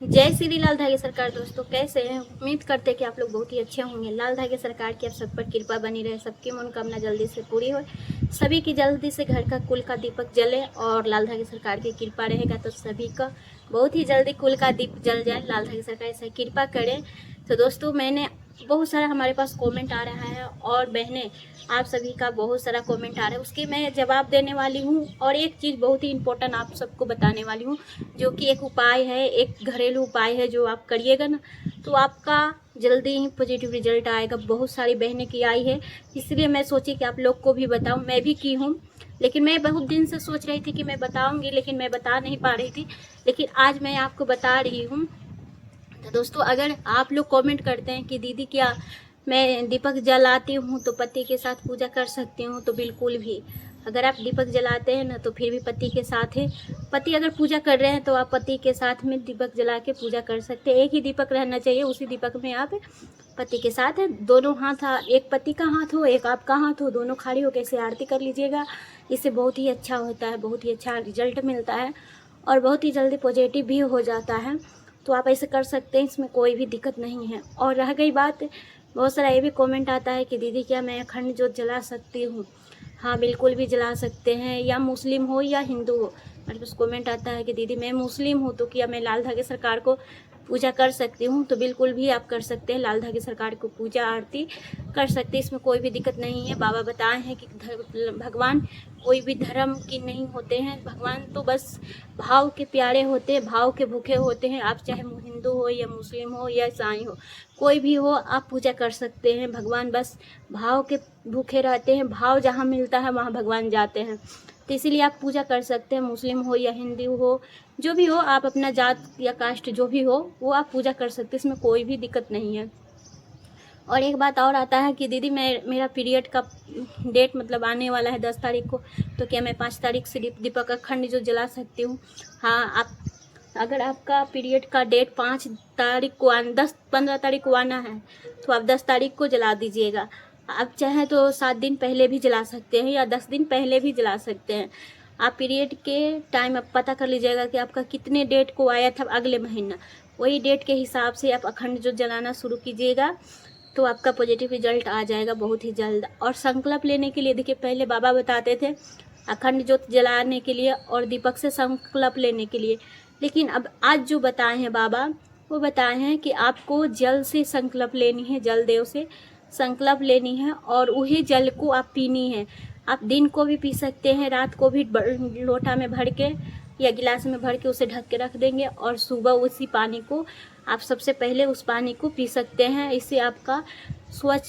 जय श्री लाल धागे सरकार। दोस्तों कैसे हैं? उम्मीद करते हैं कि आप लोग बहुत ही अच्छे होंगे। लाल धागे सरकार की आप सब पर कृपा बनी रहे, सबकी मनोकामना जल्दी से पूरी हो, सभी की जल्दी से घर का कुल का दीपक जले और लाल धागे सरकार की कृपा रहेगा तो सभी का बहुत ही जल्दी कुल का दीप जल जाए। लाल धागे सरकार ऐसा कृपा करें। तो दोस्तों मैंने बहुत सारा हमारे पास कमेंट आ रहा है और बहनें आप सभी का बहुत सारा कमेंट आ रहा है, उसके मैं जवाब देने वाली हूँ। और एक चीज़ बहुत ही इम्पोर्टेंट आप सबको बताने वाली हूँ, जो कि एक उपाय है, एक घरेलू उपाय है। जो आप करिएगा ना तो आपका जल्दी ही पॉजिटिव रिजल्ट आएगा। बहुत सारी बहनें की आई है, इसलिए मैं सोची कि आप लोग को भी बताऊं। मैं भी की हूँ, लेकिन मैं बहुत दिन से सोच रही थी कि मैं बताऊंगी, लेकिन मैं बता नहीं पा रही थी। लेकिन आज मैं आपको बता रही हूँ। तो दोस्तों अगर आप लोग कमेंट करते हैं कि दीदी क्या मैं दीपक जलाती हूँ तो पति के साथ पूजा कर सकती हूँ, तो बिल्कुल भी। अगर आप दीपक जलाते हैं ना तो फिर भी पति के साथ है। पति अगर पूजा कर रहे हैं तो आप पति के साथ में दीपक जला के पूजा कर सकते हैं। एक ही दीपक रहना चाहिए, उसी दीपक में आप पति के साथ है, दोनों हाथ, एक पति का हाथ हो एक आपका हाथ हो, दोनों खड़ी हो कैसे आरती कर लीजिएगा। इससे बहुत ही अच्छा होता है, बहुत ही अच्छा रिजल्ट मिलता है और बहुत ही जल्दी पॉजिटिव भी हो जाता है। तो आप ऐसे कर सकते हैं, इसमें कोई भी दिक्कत नहीं है। और रह गई बात, बहुत सारा ये भी कमेंट आता है कि दीदी क्या मैं अखंड ज्योत जला सकती हूँ? हाँ बिल्कुल भी जला सकते हैं, या मुस्लिम हो या हिंदू हो। मेरे पास कमेंट आता है कि दीदी मैं मुस्लिम हूँ तो क्या मैं लाल धागे सरकार को पूजा कर सकती हूँ? तो बिल्कुल भी आप कर सकते हैं, लाल धागे सरकार को पूजा आरती कर सकते हैं, इसमें कोई भी दिक्कत नहीं है। बाबा बताए हैं कि भगवान कोई भी धर्म की नहीं होते हैं, भगवान तो बस भाव के प्यारे होते हैं, भाव के भूखे होते हैं। आप चाहे हिंदू हो या मुस्लिम हो या ईसाई हो, कोई भी हो आप पूजा कर सकते हैं। भगवान बस भाव के भूखे रहते हैं, भाव जहाँ मिलता है वहाँ भगवान जाते हैं। तो इसीलिए आप पूजा कर सकते हैं, मुस्लिम हो या हिंदू हो, जो भी हो, आप अपना जात या कास्ट जो भी हो वो आप पूजा कर सकते हैं, इसमें कोई भी दिक्कत नहीं है। और एक बात और आता है कि दीदी मेरा पीरियड का डेट मतलब आने वाला है 10 तारीख को, तो क्या मैं 5 तारीख से दीपक अखंड जो जला सकती हूँ? हाँ, आप अगर आपका पीरियड का डेट 5 तारीख को 10-15 तारीख को आना है तो आप 10 तारीख को जला दीजिएगा। आप चाहें तो 7 दिन पहले भी जला सकते हैं या 10 दिन पहले भी जला सकते हैं। आप पीरियड के टाइम आप पता कर लीजिएगा कि आपका कितने डेट को आया था अगले महीना, वही डेट के हिसाब से आप अखंड जो जलाना शुरू कीजिएगा तो आपका पॉजिटिव रिजल्ट आ जाएगा बहुत ही जल्द। और संकल्प लेने के लिए देखिए, पहले बाबा बताते थे अखंड ज्योत जलाने के लिए और दीपक से संकल्प लेने के लिए, लेकिन अब आज जो बताए हैं बाबा, वो बताए हैं कि आपको जल से संकल्प लेनी है, जल देव से संकल्प लेनी है और वही जल को आप पीनी है। आप दिन को भी पी सकते हैं, रात को भी लोटा में भर के या गिलास में भर के उसे ढक के रख देंगे और सुबह उसी पानी को आप सबसे पहले उस पानी को पी सकते हैं। इससे आपका स्वच्छ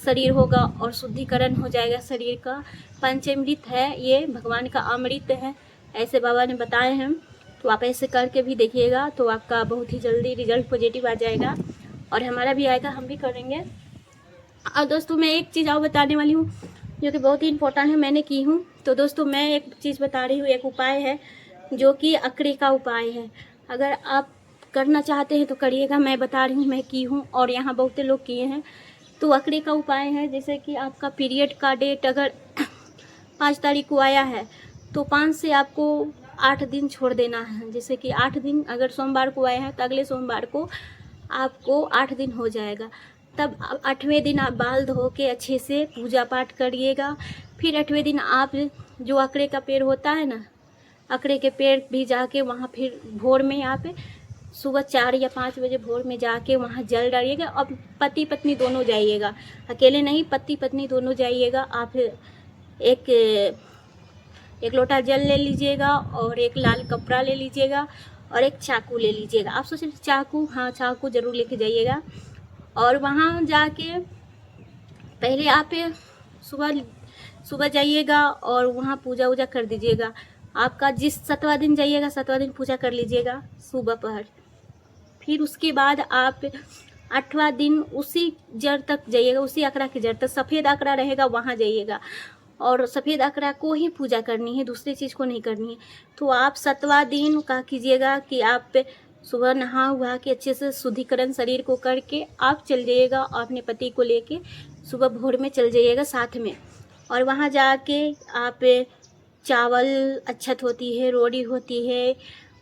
शरीर होगा और शुद्धिकरण हो जाएगा शरीर का। पंचामृत है ये, भगवान का अमृत है, ऐसे बाबा ने बताए हैं। तो आप ऐसे करके भी देखिएगा तो आपका बहुत ही जल्दी रिजल्ट पॉजिटिव आ जाएगा और हमारा भी आएगा, हम भी करेंगे। और दोस्तों मैं एक चीज़ और बताने वाली हूँ जो कि बहुत ही इम्पोर्टेंट है, मैंने की हूँ। तो दोस्तों मैं एक चीज़ बता रही हूँ, एक उपाय है जो कि अकड़े का उपाय है। अगर आप करना चाहते हैं तो करिएगा, मैं बता रही हूँ, मैं की हूँ और यहाँ बहुत लोग किए हैं। तो अकड़े का उपाय है, जैसे कि आपका पीरियड का डेट अगर 5 तारीख को आया है तो 5 से आपको 8 दिन छोड़ देना है। जैसे कि 8 दिन अगर सोमवार को आया है तो अगले सोमवार को आपको 8 दिन हो जाएगा। तब 8वें दिन आप बाल धो के अच्छे से पूजा पाठ करिएगा। फिर 8वें दिन आप जो अकड़े का पेड़ होता है ना, अकड़े के पेड़ भी जाके वहाँ फिर भोर में आप सुबह 4 या 5 बजे भोर में जाके वहाँ जल डालिएगा। और पति पत्नी दोनों जाइएगा, अकेले नहीं, पति पत्नी दोनों जाइएगा। आप एक एक लोटा जल ले लीजिएगा और एक लाल कपड़ा ले लीजिएगा और एक चाकू ले लीजिएगा। आप सोचिए चाकू, हाँ चाकू जरूर लेके जाइएगा। और वहाँ जाके पहले आप सुबह सुबह जाइएगा और वहाँ पूजा वूजा कर दीजिएगा। आपका जिस 7वां दिन जाइएगा 7वां दिन पूजा कर लीजिएगा सुबह पहर। फिर उसके बाद आप 8वां दिन उसी जड़ तक जाइएगा, उसी अकड़ा की जड़ तक, सफ़ेद अकड़ा रहेगा वहाँ जाइएगा और सफ़ेद अकड़ा को ही पूजा करनी है, दूसरी चीज़ को नहीं करनी है। तो आप 7वां दिन का कीजिएगा कि आप सुबह नहा उहा के अच्छे से शुद्धिकरण शरीर को करके आप चल जाइएगा और अपने पति को लेके सुबह भोर में चल जाइएगा साथ में। और वहाँ जाके आप चावल अक्षत होती है, रोटी होती है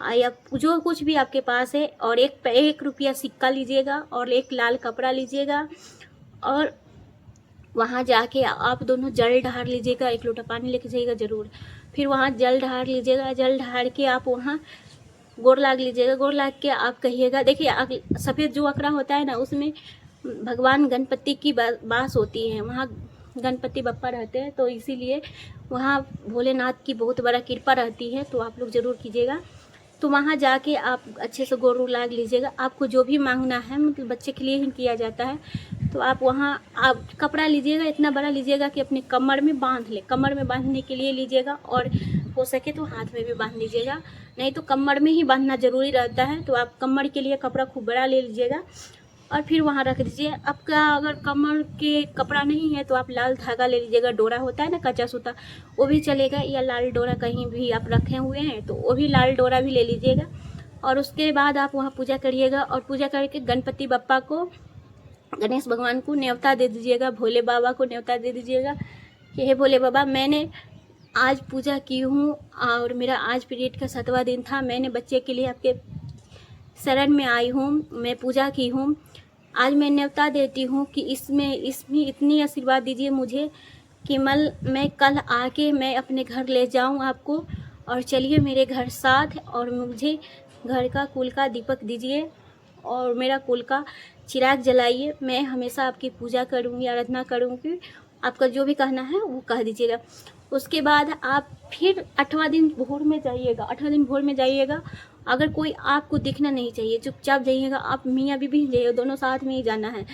या जो कुछ भी आपके पास है, और 1 रुपया सिक्का लीजिएगा और एक लाल कपड़ा लीजिएगा, और वहाँ जाके आप दोनों जल ढार लीजिएगा। 1 लोटा पानी लेके जाइएगा ज़रूर। फिर वहाँ जल ढार लीजिएगा। जल ढार के आप वहाँ गोर लाग लीजिएगा। गोर लाग के आप कहिएगा, देखिए सफ़ेद जो अकरा होता है ना, उसमें भगवान गणपति की बास होती है, वहाँ गणपति बप्पा रहते हैं, तो इसीलिए वहाँ भोलेनाथ की बहुत बड़ा कृपा रहती है। तो आप लोग ज़रूर कीजिएगा। तो वहाँ जाके आप अच्छे से गोर लाग लीजिएगा। आपको जो भी मांगना है, मतलब बच्चे के लिए ही किया जाता है, तो आप वहाँ आप कपड़ा लीजिएगा, इतना बड़ा लीजिएगा कि अपने कमर में बांध ले। कमर में बांधने के लिए लीजिएगा, और हो सके तो हाथ में भी बांध लीजिएगा, नहीं तो कमर में ही बांधना ज़रूरी रहता है। तो आप कमर के लिए कपड़ा खूब बड़ा ले लीजिएगा और फिर वहाँ रख दीजिए। आपका अगर कमर के कपड़ा नहीं है तो आप लाल धागा ले लीजिएगा। डोरा होता है ना, कच्चा सूता, वो भी चलेगा, या लाल डोरा कहीं भी आप रखे हुए हैं तो वो भी लाल डोरा भी ले लीजिएगा। और उसके बाद आप वहाँ पूजा करिएगा, और पूजा करके गणपति बप्पा को, गणेश भगवान को न्योता दे दीजिएगा, भोले बाबा को न्योता दे दीजिएगा कि हे भोले बाबा, मैंने आज पूजा की हूँ और मेरा आज पीरियड का 7वां दिन था, मैंने बच्चे के लिए आपके शरण में आई हूँ, मैं पूजा की हूँ। आज मैं न्योता देती हूँ कि इसमें इतनी आशीर्वाद दीजिए मुझे कि मैं कल आके मैं अपने घर ले जाऊँ आपको, और चलिए मेरे घर साथ, और मुझे घर का कुल का दीपक दीजिए और मेरा कुल का चिराग जलाइए। मैं हमेशा आपकी पूजा करूँगी, आराधना करूँगी। आपका जो भी कहना है वो कह दीजिएगा। उसके बाद आप फिर 8वां दिन भोर में जाइएगा। 8वां दिन भोर में जाइएगा। अगर कोई आपको दिखना नहीं चाहिए, चुपचाप जाइएगा। आप मियाँ बीबी जाइए, दोनों साथ में ही जाना है।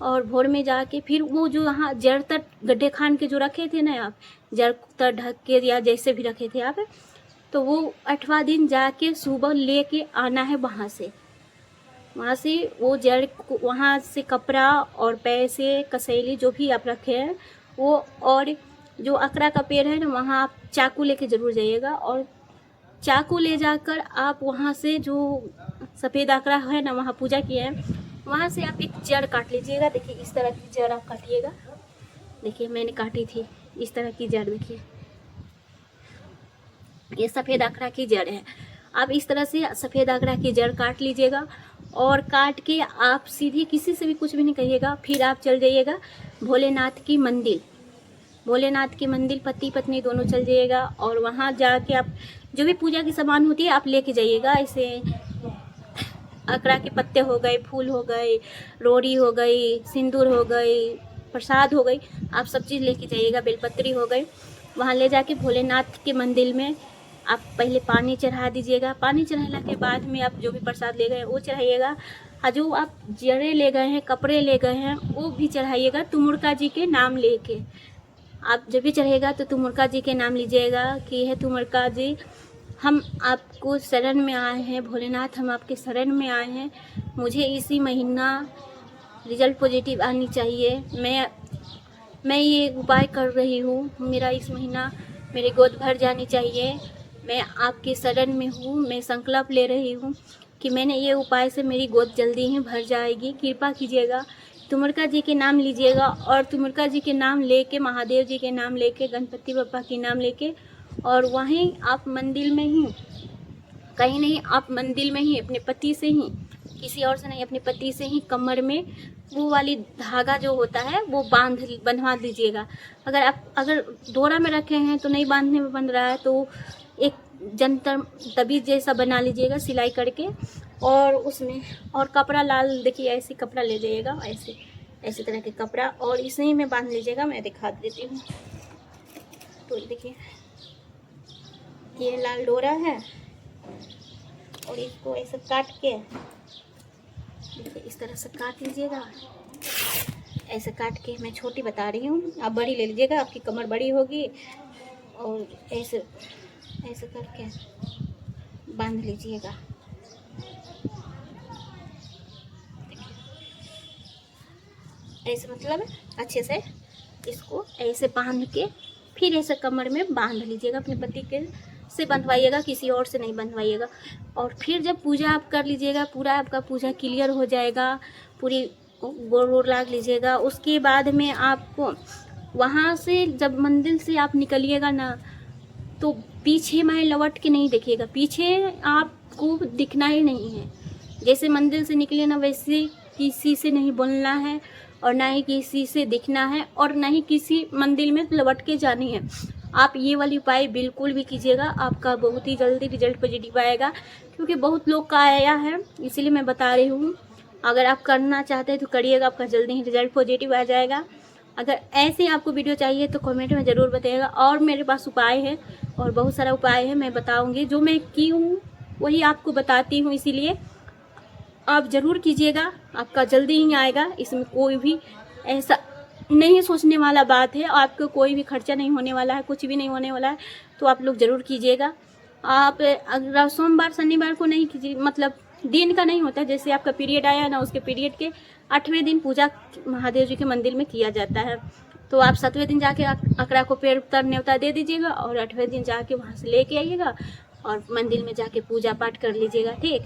और भोर में जाके फिर वो जो यहाँ जड़ तक गड्ढे खान के जो रखे थे ना आप, जड़ तक ढक के या जैसे भी रखे थे आप, तो वो 8वां दिन जाके सुबह लेके आना है वहाँ से वो जड़, वहाँ से कपड़ा और पैसे कसैली जो भी आप रखे हैं वो, और जो अकरा का पेड़ है ना, वहाँ आप चाकू लेके ज़रूर जाइएगा। और चाकू ले जाकर आप वहाँ से जो सफ़ेद अकरा है ना, वहाँ पूजा किए हैं, वहाँ से आप एक जड़ काट लीजिएगा। देखिए इस तरह की जड़ आप काटिएगा। देखिए मैंने काटी थी इस तरह की जड़। देखिए ये सफ़ेद अकरा की जड़ है। आप इस तरह से सफ़ेद अकरा की जड़ काट लीजिएगा, और काट के आप सीधी किसी से भी कुछ भी नहीं कहिएगा। फिर आप चल जाइएगा भोलेनाथ की मंदिर। भोलेनाथ की मंदिर पति पत्नी दोनों चल जाइएगा, और वहाँ जाके आप जो भी पूजा की सामान होती है आप लेके जाइएगा। ऐसे अकरा के पत्ते हो गए, फूल हो गए, रोड़ी हो गई, सिंदूर हो गई, प्रसाद हो गई, आप सब चीज़ लेके जाइएगा। बेलपत्री हो गई। वहाँ ले जाके भोलेनाथ के मंदिर में आप पहले पानी चढ़ा दीजिएगा। पानी चढ़ाने के बाद में आप जो भी प्रसाद ले गए वो चढ़ाइएगा। और जो आप जड़े ले गए हैं, कपड़े ले गए हैं, वो भी चढ़ाइएगा तुमुड़का जी के नाम लेके। आप जब भी चढ़ेगा तो तुमुड़का जी के नाम लीजिएगा कि हे तुमुड़का जी, हम आपको शरण में आए हैं, भोलेनाथ हम आपके शरण में आए हैं, मुझे इसी महीना रिजल्ट पॉजिटिव आनी चाहिए। मैं ये उपाय कर रही हूँ, मेरा इस महीना मेरी गोद भर जानी चाहिए। मैं आपके शरण में हूँ, मैं संकल्प ले रही हूँ कि मैंने ये उपाय से मेरी गोद जल्दी ही भर जाएगी, कृपा कीजिएगा। तुमुड़का जी के नाम लीजिएगा, और तुमुड़का जी के नाम लेके, महादेव जी के नाम लेके, गणपति बप्पा के नाम लेके, और वहीं आप मंदिर में ही, कहीं नहीं, आप मंदिर में ही अपने पति से ही, किसी और से नहीं, अपने पति से ही कमर में वो वाली धागा जो होता है वो बंधवा दीजिएगा। अगर डोरा में रखे हैं तो नहीं बांधने में बंध रहा है तो एक जंतर तबीज जैसा बना लीजिएगा सिलाई करके, और उसमें और कपड़ा लाल, देखिए ऐसे कपड़ा ले जाइएगा, ऐसे तरह के कपड़ा, और इसी में बांध लीजिएगा। मैं दिखा देती हूँ। तो देखिए ये लाल डोरा है, और इसको ऐसे काट के देखिए इस तरह से काट लीजिएगा। ऐसे काट के, मैं छोटी बता रही हूँ, आप बड़ी ले लीजिएगा, आपकी कमर बड़ी होगी। और ऐसे करके बांध लीजिएगा। ऐसे मतलब अच्छे से इसको ऐसे बांध के फिर ऐसे कमर में बांध लीजिएगा। अपने पति के से बंधवाइएगा, किसी और से नहीं बंधवाइएगा। और फिर जब पूजा आप कर लीजिएगा, पूरा आपका पूजा क्लियर हो जाएगा, पूरी गोर लाग लीजिएगा। उसके बाद में आपको वहाँ से जब मंदिर से आप निकलिएगा ना, तो पीछे मैं लौट के नहीं देखिएगा, पीछे आपको दिखना ही नहीं है। जैसे मंदिर से निकले ना, वैसे किसी से नहीं बोलना है और ना ही किसी से दिखना है और ना ही किसी मंदिर में लौट के जानी है। आप ये वाली उपाय बिल्कुल भी कीजिएगा, आपका बहुत ही जल्दी रिजल्ट पॉजिटिव आएगा, क्योंकि बहुत लोग का आया है, इसीलिए मैं बता रही हूँ। अगर आप करना चाहते हैं तो करिएगा, आपका जल्दी ही रिजल्ट पॉजिटिव आ जाएगा। अगर ऐसे आपको वीडियो चाहिए तो कमेंट में ज़रूर बताइएगा। और मेरे पास उपाय है और बहुत सारा उपाय है, मैं बताऊँगी। जो मैं की हूँ वही आपको बताती हूँ, इसीलिए आप ज़रूर कीजिएगा, आपका जल्दी ही आएगा। इसमें कोई भी ऐसा नहीं सोचने वाला बात है, आपको कोई भी खर्चा नहीं होने वाला है, कुछ भी नहीं होने वाला है, तो आप लोग ज़रूर कीजिएगा। आप अगर सोमवार शनिवार को नहीं कीजिए, मतलब दिन का नहीं होता, जैसे आपका पीरियड आया ना, उसके पीरियड के 8वें दिन पूजा महादेव जी के मंदिर में किया जाता है। तो आप 7वें दिन जाके अकरा को पेड़ पर न्योता दे दीजिएगा और 8वें दिन जाके वहाँ से लेके आइएगा और मंदिर में जाके पूजा पाठ कर लीजिएगा, ठीक।